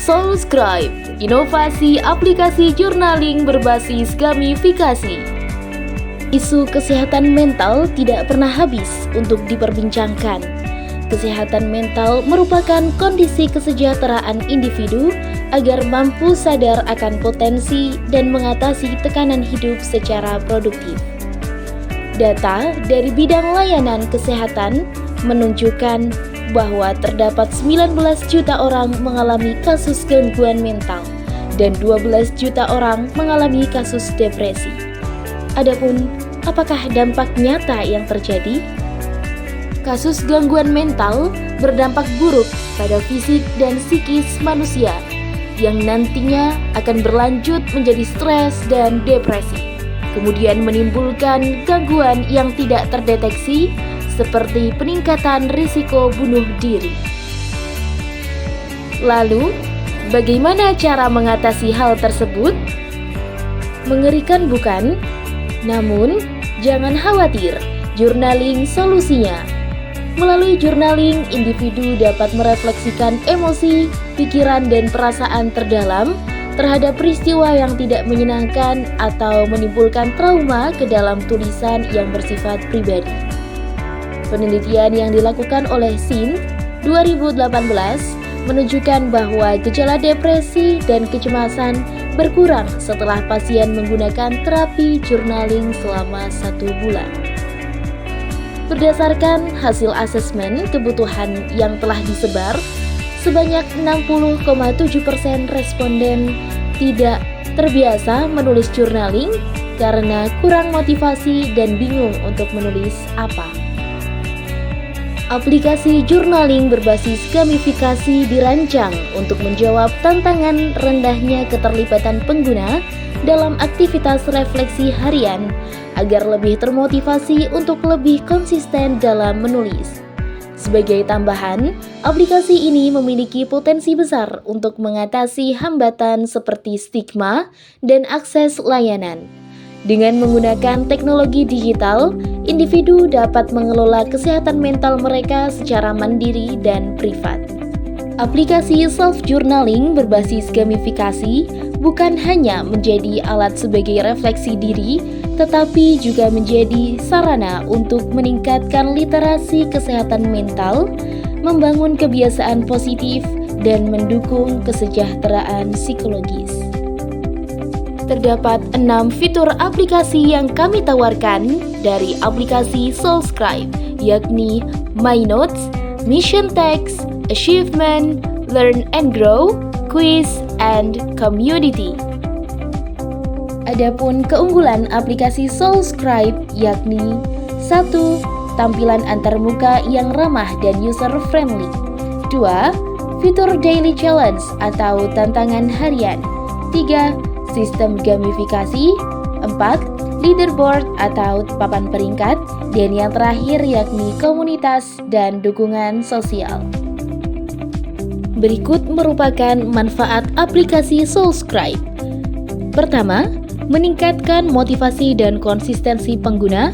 Soulscribe, inovasi aplikasi journaling berbasis gamifikasi. Isu kesehatan mental tidak pernah habis untuk diperbincangkan. Kesehatan mental merupakan kondisi kesejahteraan individu agar mampu sadar akan potensi dan mengatasi tekanan hidup secara produktif. Data dari bidang layanan kesehatan menunjukkan bahwa terdapat 19 juta orang mengalami kasus gangguan mental dan 12 juta orang mengalami kasus depresi. Adapun, apakah dampak nyata yang terjadi? Kasus gangguan mental berdampak buruk pada fisik dan psikis manusia yang nantinya akan berlanjut menjadi stres dan depresi, kemudian menimbulkan gangguan yang tidak terdeteksi seperti peningkatan risiko bunuh diri. Lalu, bagaimana cara mengatasi hal tersebut? Mengerikan bukan? Namun, jangan khawatir, journaling solusinya. Melalui journaling, individu dapat merefleksikan emosi, pikiran, dan perasaan terdalam terhadap peristiwa yang tidak menyenangkan atau menimbulkan trauma ke dalam tulisan yang bersifat pribadi. Penelitian yang dilakukan oleh SIN 2018 menunjukkan bahwa gejala depresi dan kecemasan berkurang setelah pasien menggunakan terapi journaling selama 1 bulan. Berdasarkan hasil asesmen kebutuhan yang telah disebar, sebanyak 60,7% responden tidak terbiasa menulis journaling karena kurang motivasi dan bingung untuk menulis apa. Aplikasi journaling berbasis gamifikasi dirancang untuk menjawab tantangan rendahnya keterlibatan pengguna dalam aktivitas refleksi harian agar lebih termotivasi untuk lebih konsisten dalam menulis. Sebagai tambahan, aplikasi ini memiliki potensi besar untuk mengatasi hambatan seperti stigma dan akses layanan. Dengan menggunakan teknologi digital, individu dapat mengelola kesehatan mental mereka secara mandiri dan privat. Aplikasi self-journaling berbasis gamifikasi bukan hanya menjadi alat sebagai refleksi diri, tetapi juga menjadi sarana untuk meningkatkan literasi kesehatan mental, membangun kebiasaan positif, dan mendukung kesejahteraan psikologis. Terdapat 6 fitur aplikasi yang kami tawarkan dari aplikasi Soulscribe, yakni My Notes, Mission Text, Achievement, Learn and Grow, Quiz, and Community. Adapun keunggulan aplikasi Soulscribe yakni 1. Tampilan antarmuka yang ramah dan user-friendly. 2. Fitur Daily Challenge atau tantangan harian. 3. Sistem gamifikasi. 4. Leaderboard atau papan peringkat. Dan yang terakhir yakni komunitas dan dukungan sosial. Berikut merupakan manfaat aplikasi Soulscribe. Pertama, meningkatkan motivasi dan konsistensi pengguna.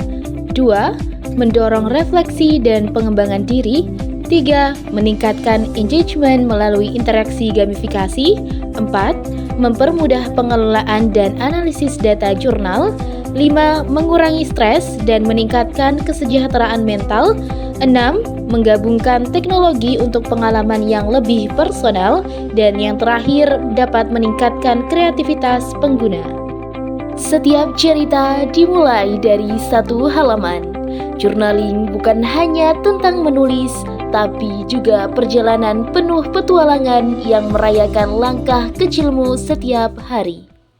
2. Mendorong refleksi dan pengembangan diri. 3. Meningkatkan engagement melalui interaksi gamifikasi. 4. Mempermudah pengelolaan dan analisis data jurnal. 5. Mengurangi stres dan meningkatkan kesejahteraan mental. 6. Menggabungkan teknologi untuk pengalaman yang lebih personal. Dan yang terakhir, dapat meningkatkan kreativitas pengguna. Setiap cerita dimulai dari satu halaman. Journaling bukan hanya tentang menulis, tapi juga perjalanan penuh petualangan yang merayakan langkah kecilmu setiap hari.